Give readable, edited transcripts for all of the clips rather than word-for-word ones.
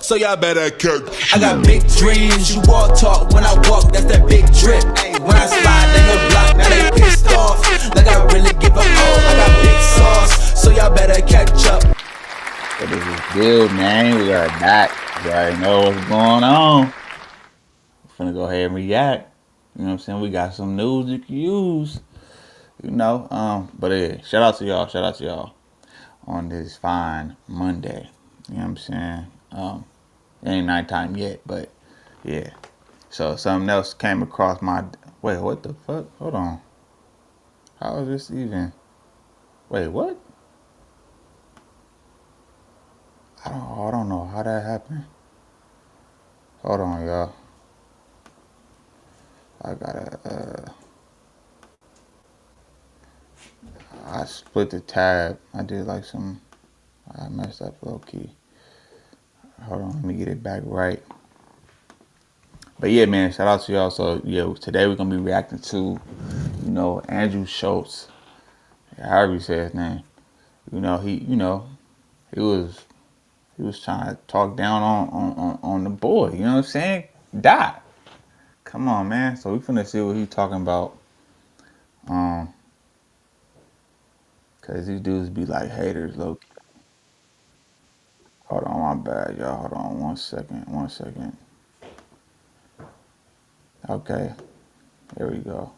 so y'all better catch. I got big dreams, you walk talk. When I walk, that's that big drip. When I slide, they no block, now they pissed off. Like I really give a I got big sauce, so y'all better catch up. What is this deal, man? We are back. You already know what's going on. We're finna go ahead and react. You know what I'm saying? We got some news you can use. You know, but yeah, shout out to y'all on this fine Monday. You know what I'm saying? It ain't nighttime yet, but yeah. So something else came across my, wait, what the fuck? Hold on. How is this even? Wait, what? I don't know how that happened. Hold on, y'all. I gotta, I split the tab. I did like I messed up low key. Hold on, let me get it back right. But yeah, man, shout out to y'all. So yeah, today we're gonna be reacting to, you know, Andrew Schultz, however you say his name. You know, he was trying to talk down on the boy. You know what I'm saying? Die. Come on, man. So we finna see what he's talking about. Cause these dudes be like haters, low. Hold on, my bad, y'all. Hold on, one second. Okay, there we go.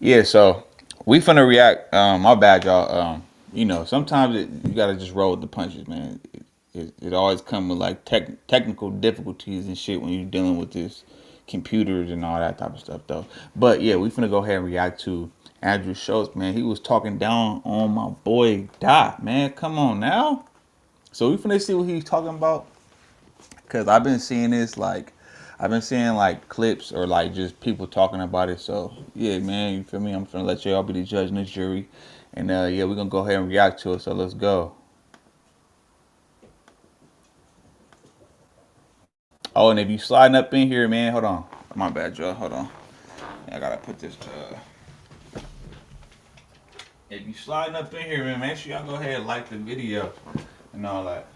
Yeah, so we finna react. My bad, y'all. You know, sometimes you gotta just roll with the punches, man. It always comes with like technical difficulties and shit when you're dealing with this computers and all that type of stuff, though. But yeah, we finna go ahead and react to Andrew Schultz, man. He was talking down on my boy Dot, man. Come on now. So we finna see what he's talking about, cause I've been seeing this like clips or like just people talking about it. So yeah, man, you feel me? I'm finna let y'all be the judge and the jury, and yeah, we're gonna go ahead and react to it. So let's go. Oh, and if you sliding up in here, man, hold on. My bad, y'all. Hold on. I gotta put this. If you sliding up in here, man, make sure y'all go ahead and like the video and all that.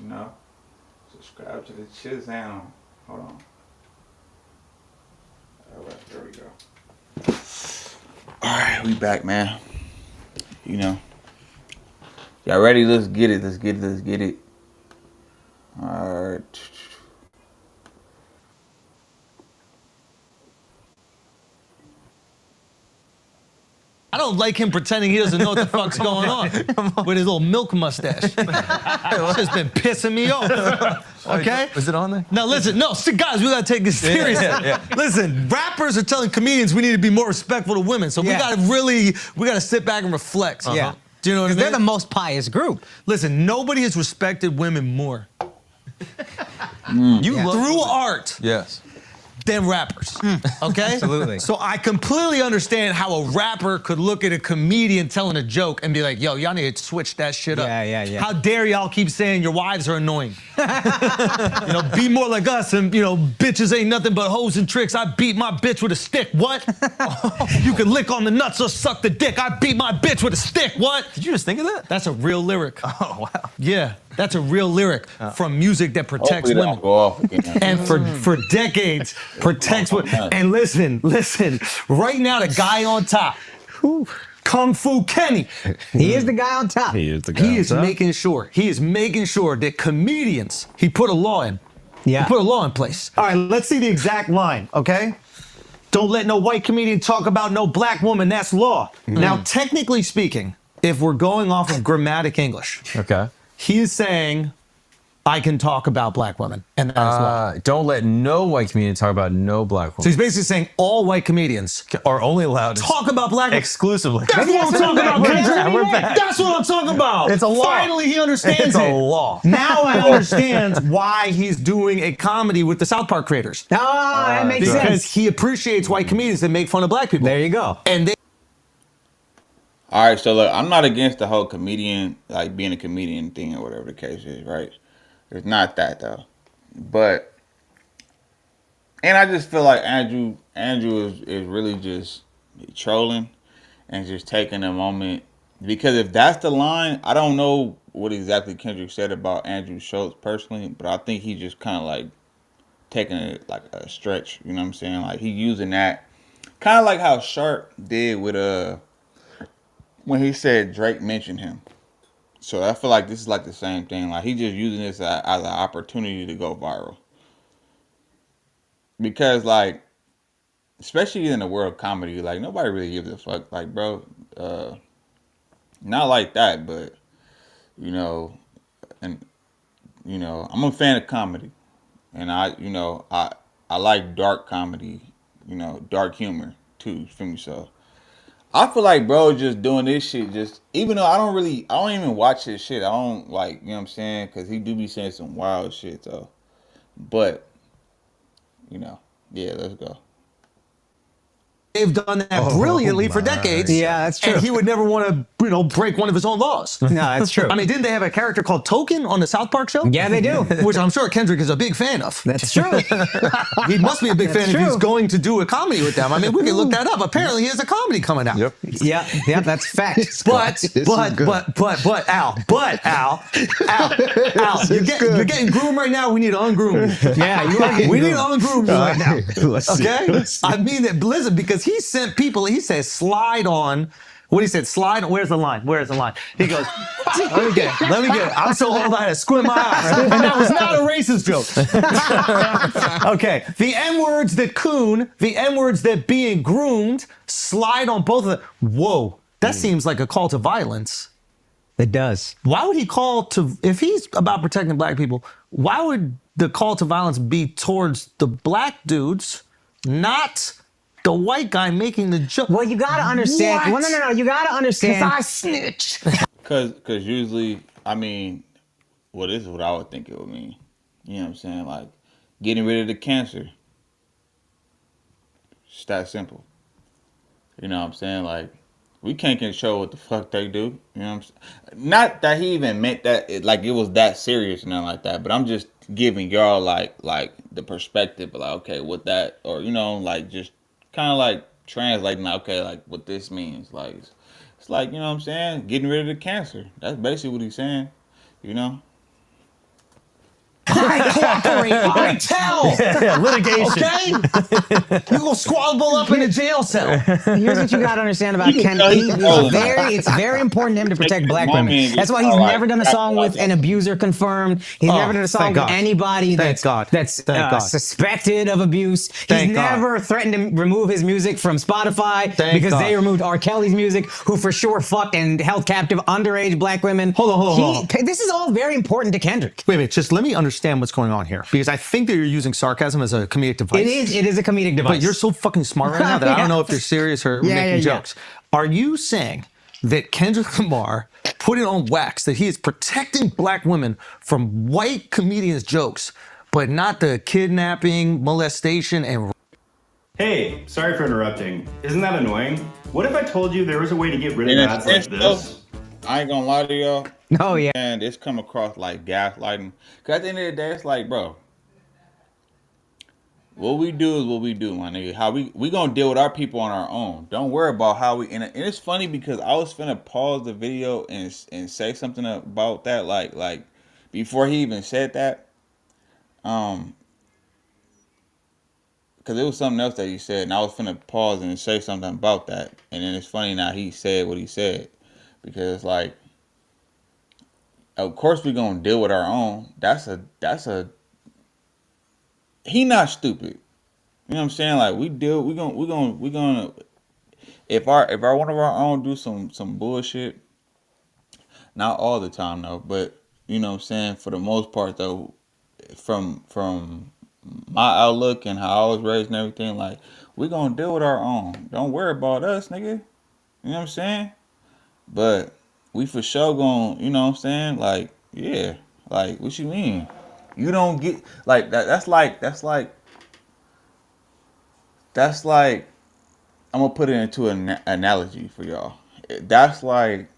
You know, subscribe to the channel. Hold on. All right, there we go. All right, we back, man. You know, y'all ready? Let's get it. All right. I don't like him pretending he doesn't know what the fuck's going on with his little milk mustache. It's just been pissing me off. Okay? Was it on there? Now listen, guys, we gotta take this seriously. Listen, rappers are telling comedians we need to be more respectful to women. So we gotta sit back and reflect. Yeah. Do you know what I mean? They're the most pious group. Listen, nobody has respected women more. You love through art. Yes. Than rappers, okay? Absolutely. So I completely understand how a rapper could look at a comedian telling a joke and be like, yo, y'all need to switch that shit up. Yeah. How dare y'all keep saying your wives are annoying? You know, be more like us and, you know, bitches ain't nothing but hoes and tricks. I beat my bitch with a stick, what? You can lick on the nuts or suck the dick. I beat my bitch with a stick, what? Did you just think of that? That's a real lyric. Oh, wow. Yeah, that's a real lyric from music that protects Hopefully women. go off again. And for decades, protects women. And listen, right now the guy on top, Kung Fu Kenny. He is the guy on top. He is the guy on top. He is making sure that comedians, he put a law in. Yeah. He put a law in place. All right, let's see the exact line, okay? Don't let no white comedian talk about no black woman, that's law. Now, technically speaking, if we're going off of grammatic English, Okay. he is saying, I can talk about black women, and that is law. Don't let no white comedian talk about no black So woman. he's basically saying all white comedians Are only allowed to talk about black women. exclusively. That's what I'm talking about, Kendrick. We're back. That's what I'm talking about. It's a law. Finally, he understands It's it. a law. Now I understand why he's doing a comedy with the South Park creators. Oh, that makes Because sense. he appreciates white comedians that make fun of black people. There you go. And they All right, so look, I'm not against the whole comedian, like being a comedian thing or whatever the case is, right? It's not that though, but, and I just feel like Andrew is really just trolling and just taking a moment Because if that's the line, I don't know what exactly Kendrick said about Andrew Schultz personally, but I think he just kind of like taking it like a stretch. You know what I'm saying? Like he using that kind of like how Sharp did with when he said Drake mentioned him. So I feel like this is like the same thing. Like he just using this as an opportunity to go viral. Because like, especially in the world of comedy, like nobody really gives a fuck. Like, bro, not like that, but you know, and you know, I'm a fan of comedy, and I like dark comedy, you know, dark humor too. You feel me? So I feel like bro just doing this shit just even though I don't even watch his shit. I don't like, you know what I'm saying? Cause he do be saying some wild shit though. But, you know, yeah, let's go. They've done that brilliantly for decades. Yeah, that's true. And he would never want to, break one of his own laws. No, that's true. I mean, didn't they have a character called Token on the South Park show? Yeah, they do. Which I'm sure Kendrick is a big fan of. That's true. He must be a big fan if he's true. going to do a comedy with them. I mean, we can look that up. Apparently, he has a comedy coming out. Yep. Yeah, that's fact. But Al, you're getting groomed right now. We need to ungroom you. Yeah, you are getting We need to groomed. ungroom you right now. Let's see. Okay? Let's see. I mean it, Blizzard, because he sent people, he says slide on. What he said, slide on, where's the line? Where's the line? He goes, let me get it. I'm so old I had to squint my eyes. And that was not a racist joke. Okay, the N-words that being groomed, slide on both of them. Whoa, that seems like a call to violence. It does. Why would he call to, if he's about protecting black people, why would the call to violence be towards the black dudes, not the white guy making the joke? Well, you gotta understand. What? Well, no. You gotta understand. Because I snitch. Cause usually, I mean, well, this is what I would think it would mean. You know what I'm saying? Like, getting rid of the cancer. It's that simple. You know what I'm saying? Like, we can't control what the fuck they do. You know what I'm saying? Not that he even meant that, it was that serious and nothing like that, but I'm just giving y'all, like the perspective of, like, okay, what that, or, you know, like, just kind of, like, translating, like, okay, like, what this means. Like, it's like, you know what I'm saying? Getting rid of the cancer. That's basically what he's saying, you know? I cooperate. I tell. Litigation. Okay? You go squabble up in a jail cell. Here's what you gotta understand about Ken. It's very important to him to protect black women. That's why he's never done a song with an abuser confirmed. He's never done a song with anybody that's suspected of abuse. He's never threatened to remove his music from Spotify because they removed R. Kelly's music, who for sure fucked and held captive underage black women. Hold on. This is all very important to Kendrick. Wait a minute, just let me understand what's going on here, because I think that you're using sarcasm as a comedic device. It is a comedic device. But you're so fucking smart right now that I don't know if you're serious or making jokes. Are you saying that Kendrick Lamar put it on wax that he is protecting black women from white comedians' jokes, but not the kidnapping, molestation, and... Hey, sorry for interrupting. Isn't that annoying? What if I told you there was a way to get rid of ads like this? I ain't gonna lie to y'all. Oh, yeah. And it's come across like gaslighting. Because at the end of the day, it's like, bro, what we do is what we do, my nigga. How we gonna deal with our people on our own. Don't worry about how we... And it's funny because I was finna pause the video and say something about that, like before he even said that. Because it was something else that he said, and I was finna pause and say something about that. And then it's funny now he said what he said. Because, like, of course we're gonna deal with our own. He not stupid. You know what I'm saying? Like, we're gonna if one of our own do some bullshit, not all the time though, but you know what I'm saying, for the most part though, from my outlook and how I was raised and everything, like, we're gonna deal with our own. Don't worry about us, nigga. You know what I'm saying? But we for sure gonna, you know what I'm saying? Like, yeah. Like, what you mean? You don't get, like, that's like, I'm gonna put it into an analogy for y'all. That's like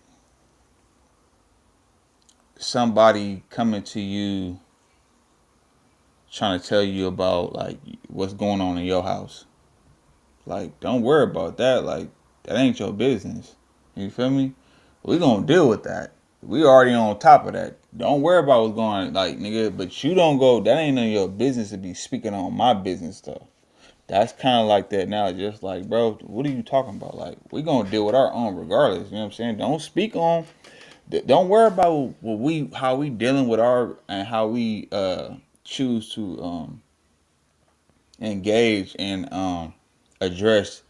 somebody coming to you trying to tell you about, like, what's going on in your house. Like, don't worry about that. Like, that ain't your business. You feel me? We gonna deal with that. We already on top of that. Don't worry about what's going on, like, nigga. But you don't go. That ain't none of your business to be speaking on my business stuff. That's kind of like that now. Just like, bro, what are you talking about? Like, we gonna deal with our own regardless. You know what I'm saying? Don't speak on. Don't worry about how we dealing with our and how we choose to engage and address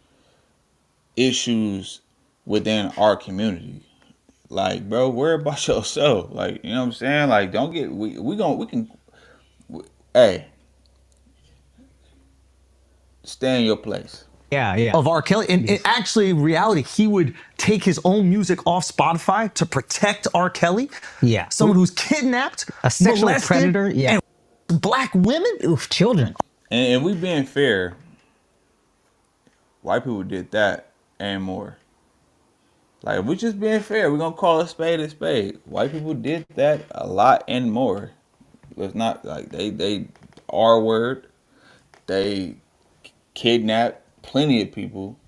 issues within our community. Like, bro, worry about yourself. Like, you know what I'm saying? Like, don't get hey, stay in your place. Yeah. Of R. Kelly. And actually, in reality, he would take his own music off Spotify to protect R. Kelly. Yeah. Someone who's kidnapped, a sexual molested, predator. Yeah. And black women. Oof, children. And we being fair, white people did that and more. Like, if we just being fair, we're gonna call a spade a spade. White people did that a lot and more. It's not like they R-word, they kidnapped plenty of people,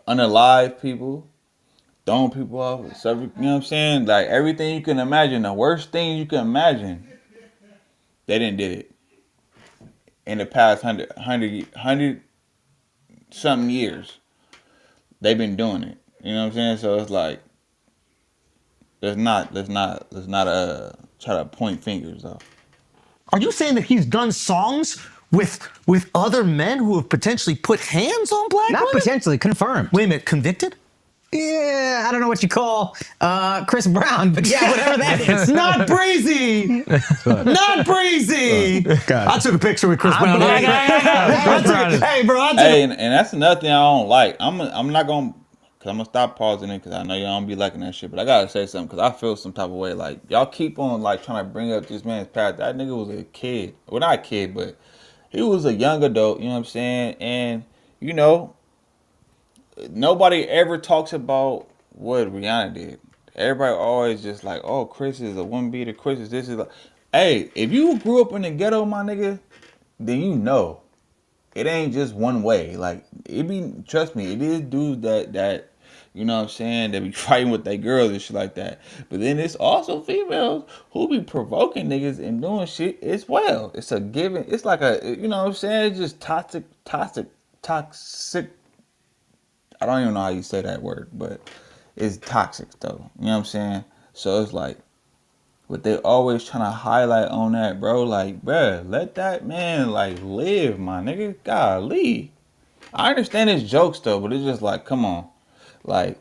unalive people, throwing people off, you know what I'm saying? Like, everything you can imagine, the worst thing you can imagine, they didn't did it. In the past 100 something years, they've been doing it. You know what I'm saying? So it's like, let's not try to point fingers though. Are you saying that he's done songs with other men who have potentially put hands on black women? Not potentially, confirmed. Wait a minute, convicted? Yeah, I don't know what you call Chris Brown, but yeah, whatever that is. Not Breezy! Not Breezy! I took a picture with Chris Brown. Hey, bro, and that's another thing I don't like. I'm not gonna, cause I'm gonna stop pausing it, cause I know y'all don't be liking that shit. But I gotta say something, cause I feel some type of way. Like, y'all keep on like trying to bring up this man's past. That nigga was a kid. Well, not a kid, but he was a young adult. You know what I'm saying? And you know, nobody ever talks about what Rihanna did. Everybody always just like, oh, Chris is a one beater. Chris is this is like, hey, if you grew up in the ghetto, my nigga, then you know. It ain't just one way. Like, trust me, it is dudes that you know what I'm saying, that be fighting with their girls and shit like that. But then it's also females who be provoking niggas and doing shit as well. It's a given, it's like a, you know what I'm saying, it's just toxic. I don't even know how you say that word, but it's toxic though. You know what I'm saying? So it's like, but they always trying to highlight on that, bro. Like, bruh, let that man like live, my nigga. Golly. I understand his jokes though, but it's just like, come on. Like,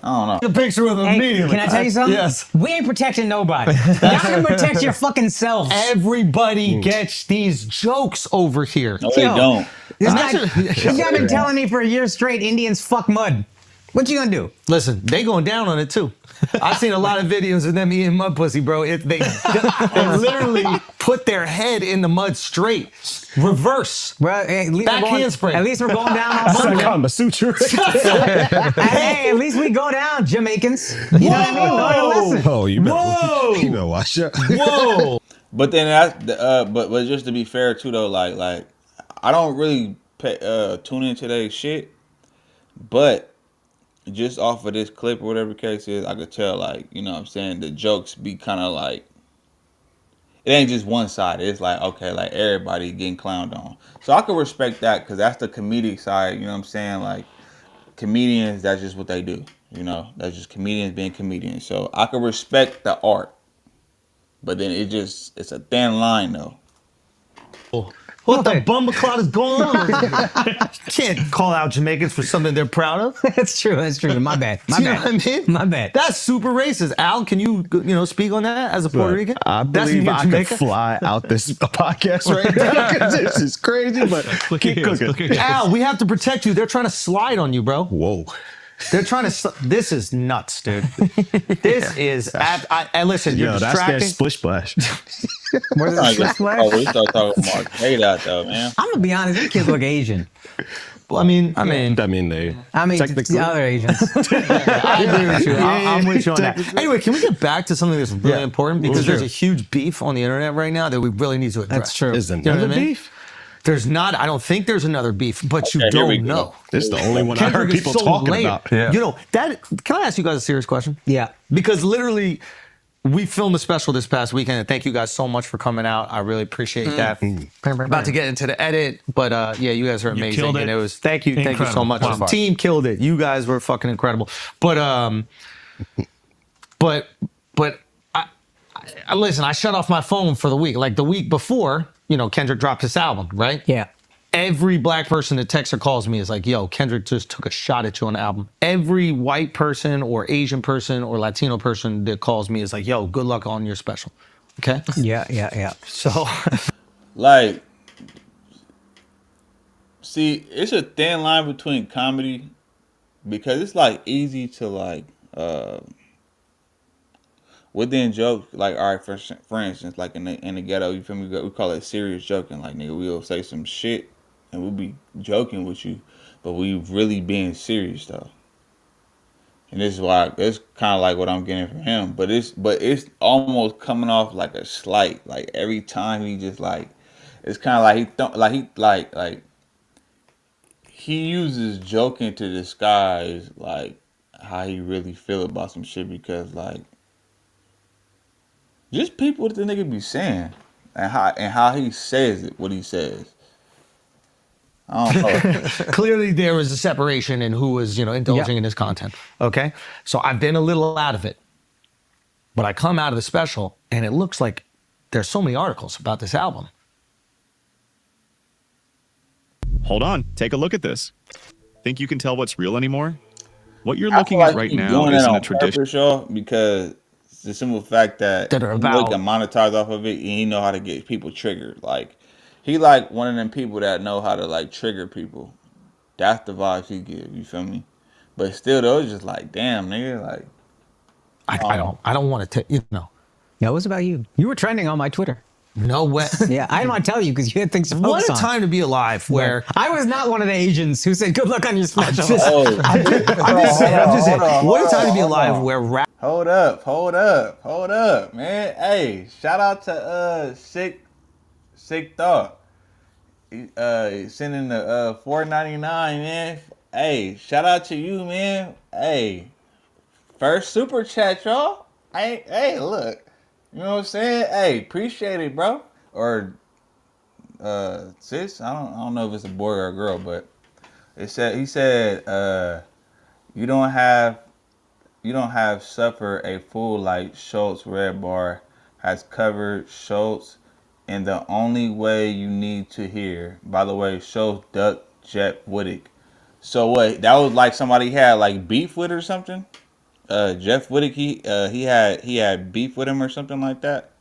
I don't know. The picture with him immediately. Can I tell you something? Yes. We ain't protecting nobody. Y'all can protect your fucking selves. Everybody gets these jokes over here. No, they don't. This guy been telling me for a year straight Indians fuck mud. What you gonna do? Listen, they going down on it too. I've seen a lot of videos of them eating mud pussy, bro. They literally put their head in the mud straight, reverse. Bro, hey, back handspring. At least we're going down on Some Kama Sutra. Hey, at least we go down, Jamaicans. You know what I mean? Learn a lesson. Oh, you better watch out. Whoa. But then that's but just to be fair too though, like I don't really tune into that shit, but just off of this clip or whatever the case is, I could tell, like, you know what I'm saying, the jokes be kind of like, it ain't just one side. It's like, okay, like everybody getting clowned on. So I can respect that because that's the comedic side, you know what I'm saying? Like, comedians, that's just what they do, you know? That's just comedians being comedians. So I can respect the art. But then it's a thin line, though. What the bummerclot is going on? You can't call out Jamaicans for something they're proud of. That's true. My bad. You know what I mean? My bad. That's super racist. Al, can you speak on that as a Puerto Rican? I believe I could fly out this podcast right now because this is crazy, but keep cooking. Al, we have to protect you. They're trying to slide on you, bro. Whoa. They're trying to. This is nuts, dude. This is. And listen, you're that's distracting. that splish splash. Where's the splish splash? Oh, we start talking more arcade out though, man. I'm gonna be honest. These kids look Asian. I mean, they. The other Asians. I agree with you. I'm with you on that. Anyway, can we get back to something that's really important because there's a huge beef on the internet right now that we really need to address. That's true. Is there You know what I mean? beef? There's not. I don't think there's another beef, but you don't know. This is the only one I heard Kendrick is people so talking late. about. You know that. Can I ask you guys a serious question? Yeah. Because literally, we filmed a special this past weekend, and thank you guys so much for coming out. I really appreciate that. About to get into the edit, but yeah, you guys are amazing. killed it. And it was thank you so much. Wow. The team killed it. You guys were fucking incredible. But I listen. I shut off my phone for the week. Like the week before, you know, Kendrick dropped his album, right? Yeah. Every black person that texts or calls me is like, yo, Kendrick just took a shot at you on the album. Every white person or Asian person or Latino person that calls me is like, yo, good luck on your special. Okay? Yeah. So, Like, see, it's a thin line between comedy because it's like easy to like, within jokes, like, all right, for instance, like in the ghetto, you feel me? We call it serious joking. Like, nigga, we'll say some shit and we'll be joking with you, but we really being serious though. And this is why it's kind of like what I'm getting from him, but it's almost coming off like a slight. Like every time he just like, it's kind of like he uses joking to disguise like how he really feel about some shit because like. Just people what the nigga be saying and how he says it, what he says. I don't know. clearly there was a separation in who was, you know, indulging in his content. Okay? So I've been a little out of it. But I come out of the special and it looks like there's so many articles about this album. Hold on, take a look at this. Think you can tell what's real anymore? What you're looking at right now isn't a tradition. Because the simple fact that That are he about- can monetize off of it and he know how to get people triggered. Like he like one of them people that know how to like trigger people. That's the vibes he give, you feel me? But still though, it's just like, damn, nigga, like I don't want to you know. Yeah, it was about you. You were trending on my Twitter. No way. Yeah, I didn't want to tell you because you had things to focus What a on. time to be alive where I was not one of the Asians who said good luck on your special. I'm just saying, what a time to be alive where rap Hold up, man. Hey, shout out to Sick Thought. Sending the $4.99, man. Hey, shout out to you, man. Hey, first super chat, y'all. Hey, look. You know what I'm saying? Hey, appreciate it, bro. Or sis, I don't know if it's a boy or a girl, but he said you don't have suffer a fool like Schultz. Red Bar has covered Schultz in the only way you need to hear. By the way, Schultz ducked Jeff Wittick. So what? That was like somebody had like beef with or something. Jeff Wittick, he had beef with him or something like that.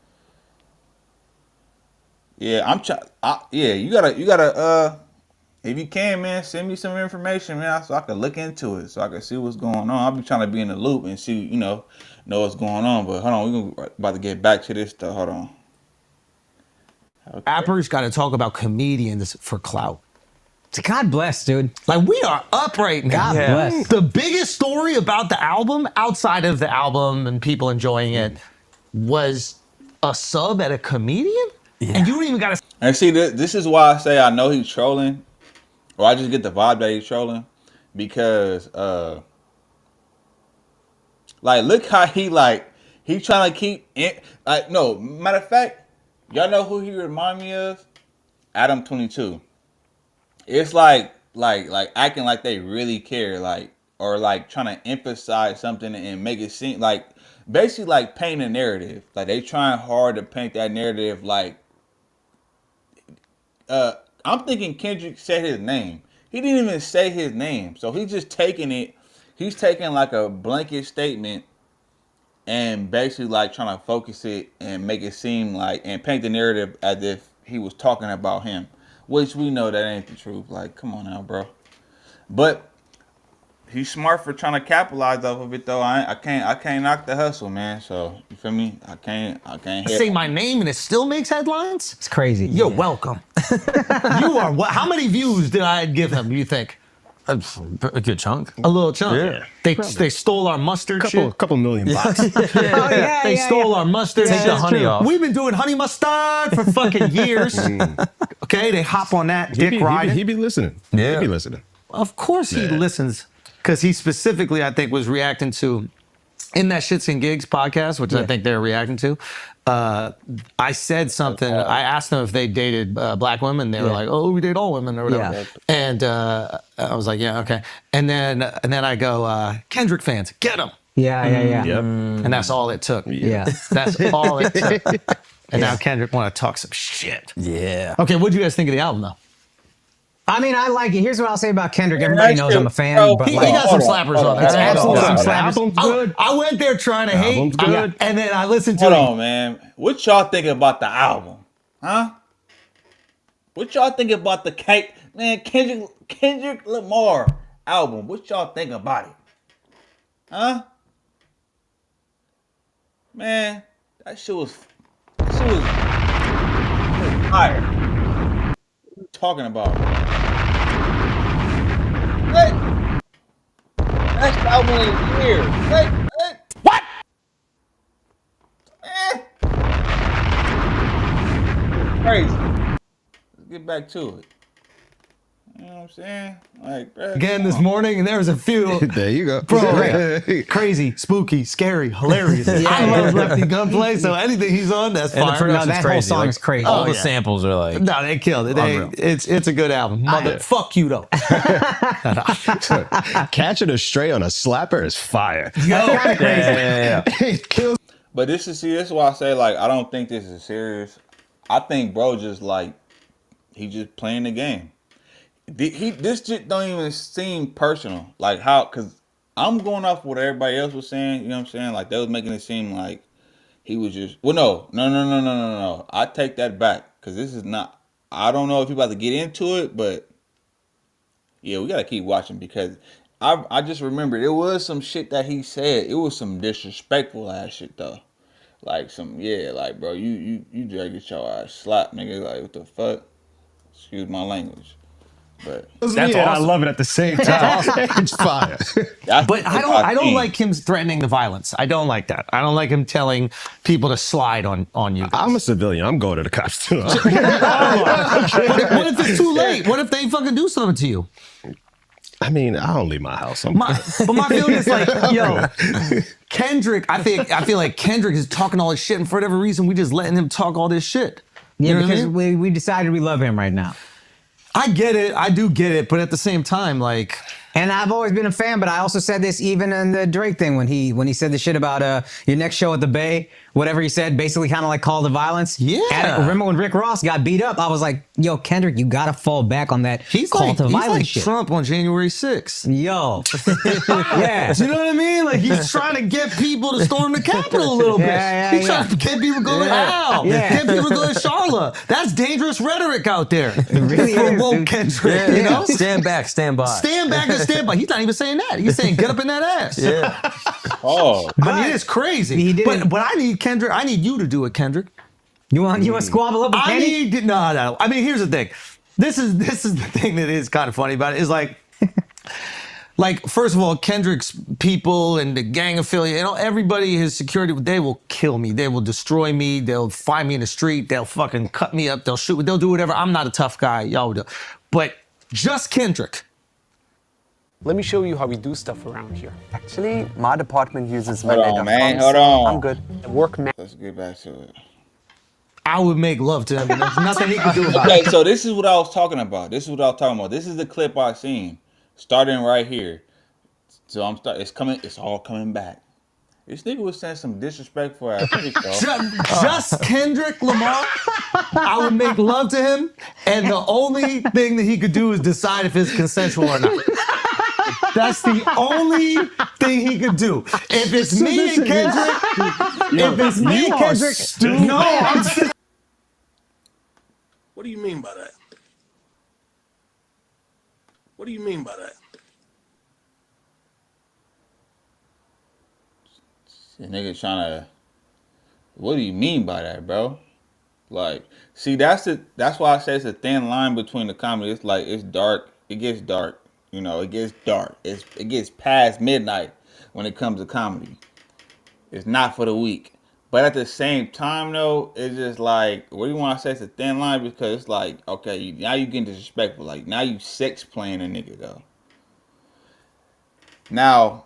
Yeah, you gotta if you can, man, send me some information, man, so I can look into it, so I can see what's going on. I'll be trying to be in the loop and see, know what's going on. But hold on, we're about to get back to this stuff. Hold on. Okay. rappers got to talk about comedians for clout. God bless, dude. Like we are up right now. God bless. The biggest story about the album, outside of the album and people enjoying it, was a sub at a comedian, and you don't even got to. And see, this is why I say I know he's trolling, or I just get the vibe that he's trolling, because like look how he trying to keep it. Like no, matter of fact, y'all know who he remind me of? Adam 22. It's like acting like they really care, like, or like trying to emphasize something and make it seem like basically like paint a narrative. Like they trying hard to paint that narrative. Like, I'm thinking Kendrick said his name. He didn't even say his name, so he's just taking it. He's taking like a blanket statement and basically like trying to focus it and make it seem like and paint the narrative as if he was talking about him. Which we know that ain't the truth. Like, come on now, bro. But he's smart for trying to capitalize off of it, though. I can't knock the hustle, man. So you feel me? I can't. Say my name and it still makes headlines. It's crazy. You're welcome. You are. How many views did I give him? Do you think? A good chunk. A little chunk. Yeah. They stole our mustard. Couple million bucks. They stole our mustard. Take the honey off. We've been doing honey mustard for fucking years. Okay, they hop on that dick riding. He be listening. Yeah. He be listening. Of course he listens, because he specifically, I think, was reacting to, in that Shits and Gigs podcast, which I think they're reacting to. I said something. I asked them if they dated black women. They were like, "Oh, we date all women," or whatever. Yeah. And I was like, "Yeah, okay." And then I go, "Kendrick fans, get them." Yeah. Yep. And that's all it took. Yeah. That's all it took. And now Kendrick want to talk some shit. Yeah. Okay, what do you guys think of the album, though? I mean, I like it. Here's what I'll say about Kendrick. Everybody knows I'm a fan, Bro, but He like, got some slappers on there. It's absolutely some slappers. Album's good. I went there trying to hate, Album's good. and then I listened to Hold it. on, man. What y'all think about the album? Huh? What y'all think about the Kendrick Lamar album? What y'all think about it? Huh? Man, that shit was fire. What are you talking about? What? That's the album of the year. What? Crazy. Let's get back to it. You know what I'm saying? Like, bro, Again this morning, and there was a few. There you go. Bro, crazy, spooky, scary, hilarious. I love Lefty Gunplay, so anything he's on, that's And the fire. no, production's that whole crazy. song Like, is crazy. All the yeah. samples are like. No, they killed it. Unreal. It's a good album. Fuck you though. Catching a stray on a slapper is fire. Yeah. It kills. But this is why I say, like, I don't think this is serious. I think bro just like he just playing the game. This shit don't even seem personal. Like how, cause I'm going off what everybody else was saying. You know what I'm saying? Like they was making it seem like he was just. Well, no. I take that back, cause this is not. I don't know if you about to get into it, but yeah, we gotta keep watching, because I just remembered it was some shit that he said. It was some disrespectful ass shit though. Like like bro, you just get your ass slapped, nigga. Like what the fuck? Excuse my language. But That's awesome. I love it at the same time. It's fire. But I don't like him threatening the violence. I don't like that. I don't like him telling people to slide on you. I'm a civilian. I'm going to the cops too. What if it's too late? What if they fucking do something to you? I mean, I don't leave my house. But my feeling is like, yo, Kendrick. I feel like Kendrick is talking all this shit, and for whatever reason, we just letting him talk all this shit. Yeah, You know what I because mean? we decided we love him right now. I get it. I do get it. But at the same time, like, And I've always been a fan, but I also said this even in the Drake thing when he said the shit about your next show at the Bay, whatever he said, basically kind of like call to violence. Yeah. And remember when Rick Ross got beat up? I was like, yo, Kendrick, you gotta fall back on that call to violence like shit. Trump on January 6th. Yo. Yeah. You know what I mean? Like he's trying to get people to storm the Capitol a little bit. He's trying to get people to go to Al. Get people to go to Charlotte. That's dangerous rhetoric out there. really For is, woke dude. Kendrick, Yeah. you know? Stand back, stand by. Stand back and stand by. He's not even saying that. He's saying get up in that ass. Yeah. oh, I mean, it's crazy. He didn't- But I need Kendrick. I need you to do it, Kendrick. You want to squabble up with I Kenny? need no. I mean, here's the thing. This is the thing that is kind of funny about it. Is like first of all, Kendrick's people and the gang affiliate, everybody, his security, they will kill me. They will destroy me. They'll find me in the street. They'll fucking cut me up. They'll shoot. They'll do whatever. I'm not a tough guy. Y'all do. But just Kendrick. Let me show you how we do stuff around here. Actually, my department uses Hold on, Monday.com, man. so Hold on. I'm good. Work let's get back to it. I would make love to him. And there's nothing he can do about Okay, it. so this is what I was talking about. This is the clip I seen, starting right here. So it's all coming back. This nigga was saying some disrespectful ass shit, though. Just Kendrick Lamar, I would make love to him, and the only thing that he could do is decide if it's consensual or not. That's the only thing he could do. If it's me and Kendrick, no, I'm still. What do you mean by that? What do you mean by that? The nigga trying to. What do you mean by that, bro? Like, see, that's why I say it's a thin line between the comedy. It's like it's dark. It gets dark. You know, it gets dark. It gets past midnight when it comes to comedy. It's not for the weak. But at the same time, though, it's just like, what do you want to say? It's a thin line because it's like, okay, now you getting disrespectful. Like, now you sex playing a nigga, though. Now,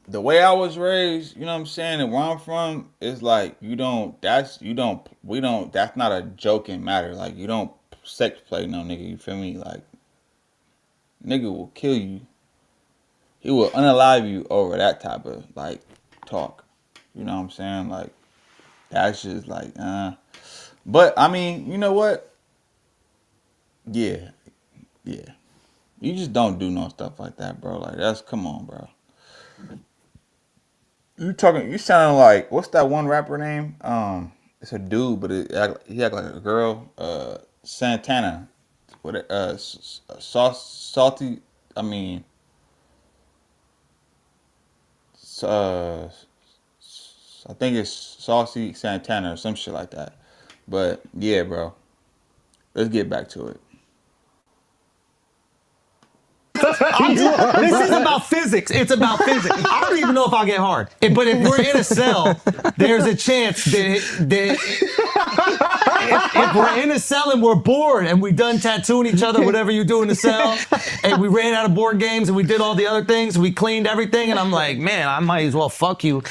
the way I was raised, you know what I'm saying, and where I'm from, it's like, that's not a joking matter. Like, you don't sex play no nigga, you feel me? Like, nigga will kill you. He will unalive you over that type of, like, talk. You know what I'm saying? Like, that's just like, But, I mean, you know what? Yeah. You just don't do no stuff like that, bro. Like, come on, bro. You sound like, what's that one rapper name? It's a dude, but he act like a girl. Santana. What? Salty. I mean, I think it's Saucy Santana or some shit like that. But yeah, bro. Let's get back to it. This is about physics. It's about physics. I don't even know if I'll get hard. But if we're in a cell, there's a chance that if we're in a cell and we're bored and we done tattooing each other, whatever you do in the cell, and we ran out of board games and we did all the other things, we cleaned everything, and I'm like, man, I might as well fuck you.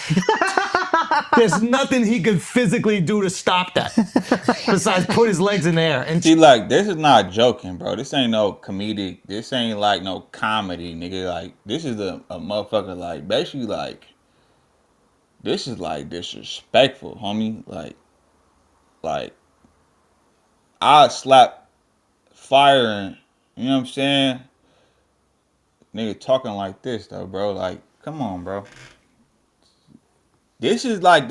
There's nothing he could physically do to stop that besides put his legs in the air. And see, like, this is not joking, bro. This ain't no comedic. This ain't like no comedy, nigga. Like, this is a motherfucker, like, basically, like, this is like disrespectful, homie. Like, I slap fire and, you know what I'm saying? Nigga talking like this, though, bro. Like, come on, bro. This is like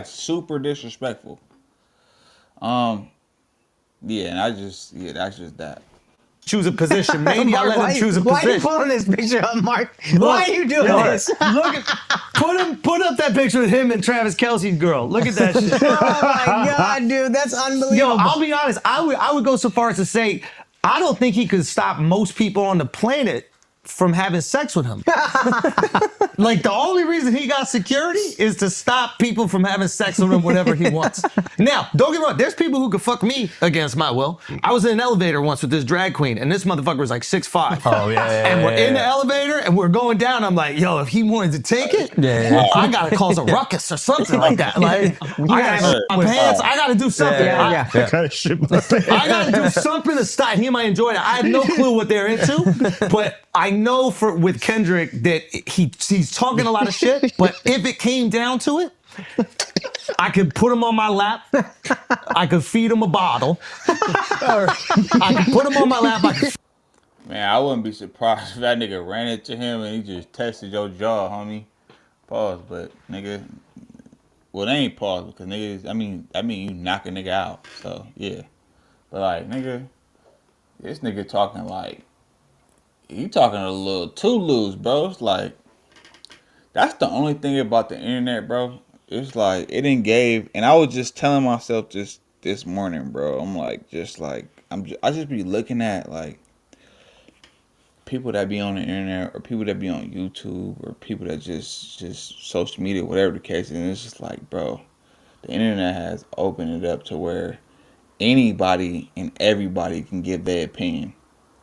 super disrespectful. Yeah, and that's just that. Choose a position. Maybe Mark, I let him choose a position. Why are you pulling this picture up, Mark? Why are you doing this? Put up that picture of him and Travis Kelce's girl. Look at that shit. Oh my God, dude, that's unbelievable. Yo, I'll be honest. I would go so far as to say, I don't think he could stop most people on the planet from having sex with him. Like, the only reason he got security is to stop people from having sex with him whenever he wants. Now, don't get me wrong, there's people who could fuck me against my will. I was in an elevator once with this drag queen, and this motherfucker was like 6'5". Oh, yeah. And we're in the elevator, and we're going down. I'm like, yo, if he wanted to take it, I gotta cause a ruckus or something like that. Like, I gotta shit my pants. I gotta do something. I gotta do something to stop. He might enjoy it. I have no clue what they're into, but I know with Kendrick that he's talking a lot of shit, but if it came down to it, I could put him on my lap. I could feed him a bottle. I could put him on my lap. Man, I wouldn't be surprised if that nigga ran into him and he just tested your jaw, homie. Pause, but nigga, well, they ain't pause because niggas, I mean you knock a nigga out. So yeah, but like, nigga, this nigga talking like. He talking a little too loose, bro. It's like, that's the only thing about the internet, bro. It's like, it engaged, and I was just telling myself this morning, bro. I'm like, I just be looking at, like, people that be on the internet, or people that be on YouTube, or people that just social media, whatever the case is, and it's just like, bro, the internet has opened it up to where anybody and everybody can give their opinion.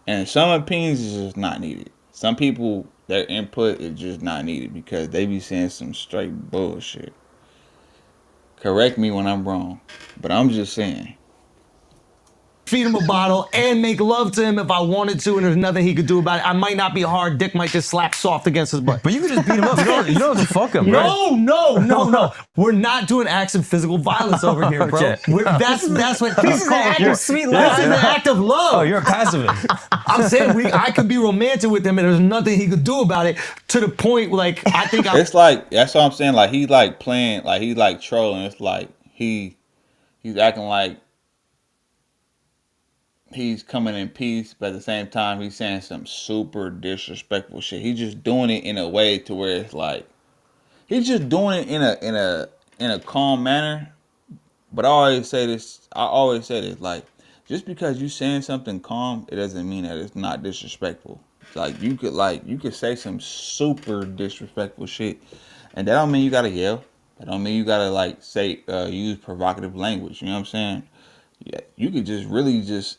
And some opinions is just not needed. Some people, their input is just not needed because they be saying some straight bullshit. Correct me when I'm wrong, but I'm just saying. Feed him a bottle and make love to him if I wanted to, and there's nothing he could do about it. I might not be hard. Dick might just slap soft against his butt. But you could just beat him up. You don't have to fuck him, right? No. We're not doing acts of physical violence over here, bro. Okay. That's what This is an act of sweet love. This is an act of love. Oh, you're a pacifist. I'm saying I could be romantic with him, and there's nothing he could do about it. To the point, like, I think it's like, that's what I'm saying. Like, he's like playing, like he's like trolling. It's like he's acting like he's coming in peace, but at the same time he's saying some super disrespectful shit. He's just doing it in a way to where it's like he's just doing it in a calm manner. But I always say this, like, just because you saying something calm, it doesn't mean that it's not disrespectful. Like you could say some super disrespectful shit, and that don't mean you gotta yell. That don't mean you gotta like say use provocative language. You know what I'm saying? Yeah, you could just really just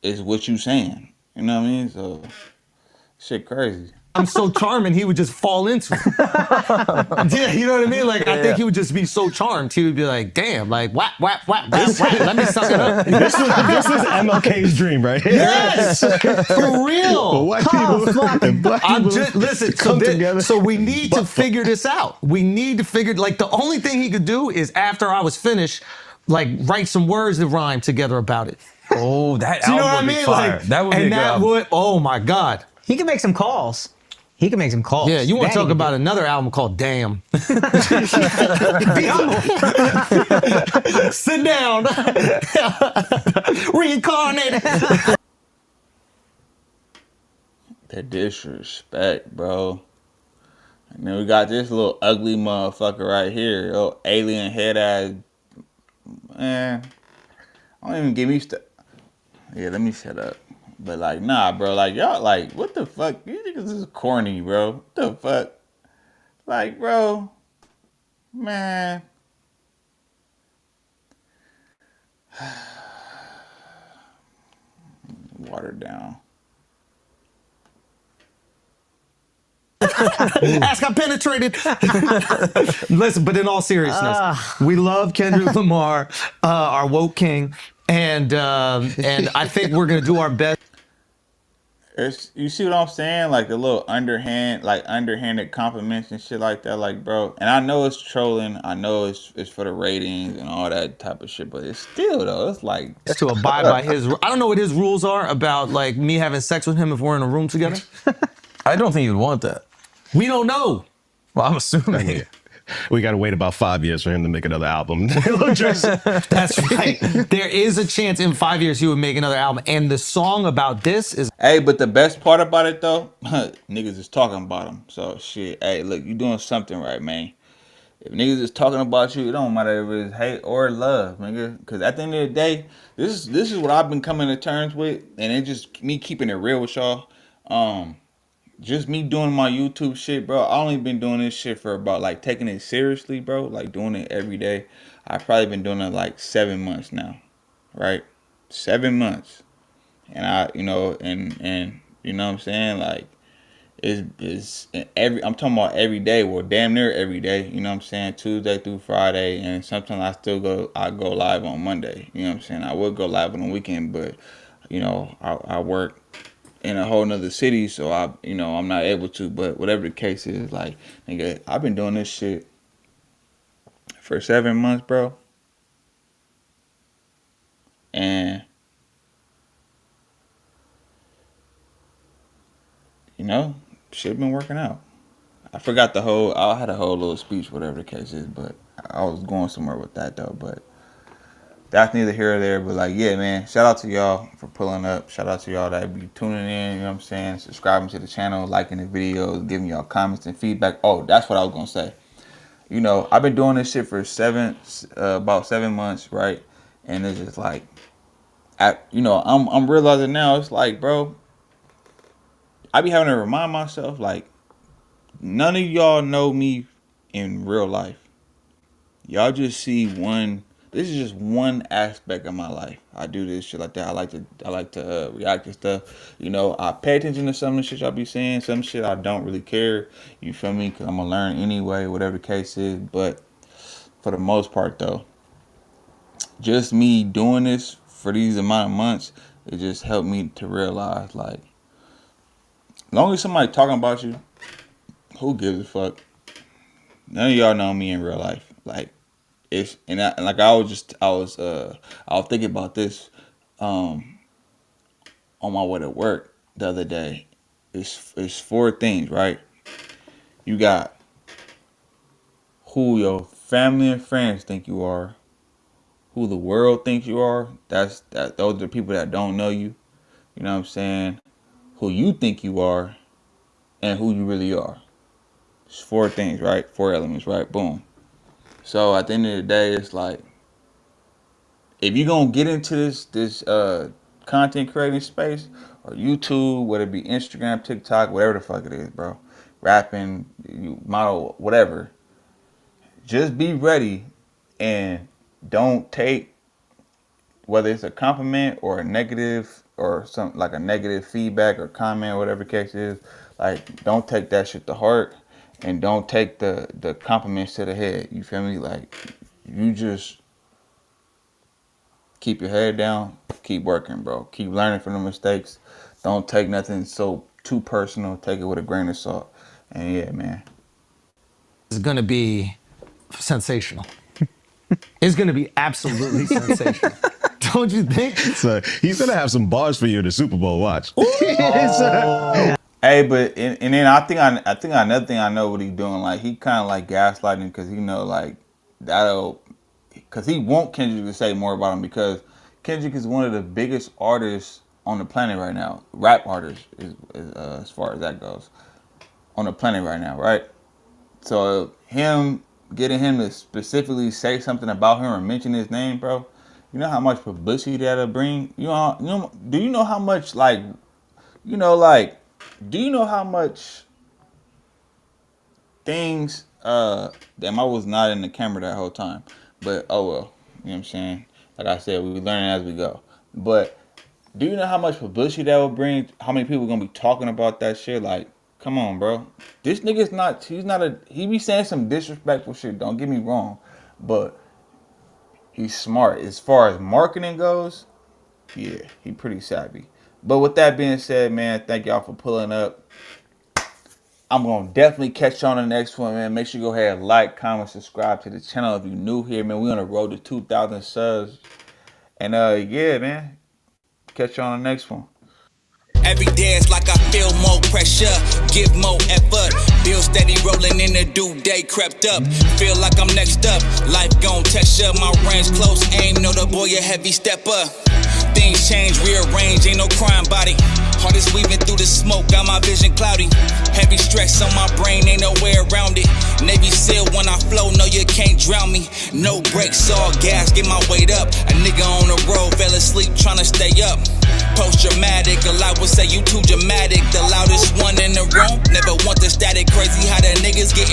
is what you saying. You know what I mean? So shit crazy. I'm so charming, he would just fall into it. Yeah, you know what I mean? Like, I think he would just be so charmed. He would be like, damn, like, whap, whap, whap, whap, whap. Let me suck it up. This was MLK's dream, right? Yes, for real. White people and black I'm people just listen. come together. So we need to figure this out. We need to figure. Like the only thing he could do is after I was finished, like write some words that rhyme together about it. Oh, that Do you know album what I would be mean? fire. Like, That would be a and good that album. would. Oh my God. He can make some calls. He can make some calls. Yeah, you want to That talk he about can another album called Damn. Be humble. Sit down. Reincarnated. That disrespect, bro. And then we got this little ugly motherfucker right here. Little alien head ass. Man, don't even give me stuff. Yeah, let me shut up. But like, nah, bro. Like, y'all, like, what the fuck? You niggas is corny, bro. What the fuck? Like, bro. Man. Water down. Ask got penetrated. Listen, but in all seriousness, we love Kendrick Lamar, our woke king, and I think we're gonna do our best. You see what I'm saying? Like the little underhanded compliments and shit like that. Like, bro, and I know it's trolling. I know it's for the ratings and all that type of shit. But it's still though. It's like To abide by his. I don't know what his rules are about, like me having sex with him if we're in a room together. I don't think you'd want that. We don't know. Well, I'm assuming. We got to wait about 5 years for him to make another album. That's right. There is a chance in 5 years he would make another album. And the song about this is. Hey, but the best part about it though, niggas is talking about him. So shit, hey, look, you doing something right, man. If niggas is talking about you, it don't matter if it's hate or love, nigga. Because at the end of the day, this is what I've been coming to terms with, and it's just me keeping it real with y'all. Just me doing my YouTube shit, bro. I only been doing this shit for about like taking it seriously, bro. Like doing it every day. I've probably been doing it like 7 months now, right? 7 months, and and you know what I'm saying, like it's I'm talking about every day, well damn near every day. You know what I'm saying, Tuesday through Friday, and sometimes I go live on Monday. You know what I'm saying, I would go live on the weekend, but you know I work in a whole nother city, so I'm not able to. But whatever the case is, like, nigga, I've been doing this shit for 7 months, bro. And you know, shit been working out. I had a whole little speech, whatever the case is, but I was going somewhere with that though. But that's neither here or there. But like, yeah, man, shout out to y'all for pulling up. Shout out to y'all that be tuning in, you know what I'm saying, subscribing to the channel, liking the videos, giving y'all comments and feedback. Oh, that's what I was gonna say. You know, I've been doing this shit for about 7 months, right? And it's just like, I'm realizing now, it's like, bro, I be having to remind myself, like, none of y'all know me in real life. Y'all just see this is just one aspect of my life. I do this shit like that. I like to react to stuff. You know, I pay attention to some of the shit y'all be saying. Some shit I don't really care. You feel me? Because I'm going to learn anyway, whatever the case is. But for the most part, though, just me doing this for these amount of months, it just helped me to realize, like, as long as somebody talking about you, who gives a fuck? None of y'all know me in real life. Like, I was thinking about this on my way to work the other day. It's 4 things, right? You got who your family and friends think you are, who the world thinks you are. Those are the people that don't know you. You know what I'm saying? Who you think you are, and who you really are. It's 4 things, right? 4 elements, right? Boom. So at the end of the day, it's like, if you're gonna get into this content creating space or YouTube, whether it be Instagram, TikTok, whatever the fuck it is, bro, rapping, you model, whatever, just be ready and don't take, whether it's a compliment or a negative or something like a negative feedback or comment, whatever the case is, like don't take that shit to heart and don't take the compliments to the head. You feel me? Like you just keep your head down, keep working, bro. Keep learning from the mistakes. Don't take nothing so too personal. Take it with a grain of salt. And yeah, man. It's gonna be sensational. It's gonna be absolutely sensational. Don't you think? So he's gonna have some bars for you in the Super Bowl. Watch. Hey, but and then I think another thing I know what he's doing. Like he kind of like gaslighting because he know like because he want Kendrick to say more about him because Kendrick is one of the biggest artists on the planet right now. Rap artists is as far as that goes on the planet right now, right? So getting him to specifically say something about him or mention his name, bro. You know how much publicity that'll bring? Do you know how much do you know how much things damn, I was not in the camera that whole time. But oh well. You know what I'm saying? Like I said, we learning as we go. But do you know how much publicity that will bring? How many people are gonna be talking about that shit? Like, come on, bro. This nigga's he be saying some disrespectful shit, don't get me wrong. But he's smart. As far as marketing goes, yeah, he pretty savvy. But with that being said, man, thank y'all for pulling up. I'm going to definitely catch you on the next one, man. Make sure you go ahead and like, comment, subscribe to the channel if you're new here, man. We're on the road to 2,000 subs. And yeah, man. Catch you on the next one. Every day it's like I feel more pressure, give more effort. Bill steady rolling in the due day crept up. Feel like I'm next up, life gon' test ya. My range close, aim, know the boy a heavy stepper. Things change, rearrange, ain't no crime body. Heart is weaving through the smoke, got my vision cloudy. Heavy stress on my brain, ain't no way around it. Navy SEAL when I flow, no you can't drown me. No brakes, all gas, get my weight up. A nigga on the road, fell asleep tryna stay up. Post-dramatic, a lot would say you too dramatic. The loudest one in the room, never want the static. Crazy how the niggas getting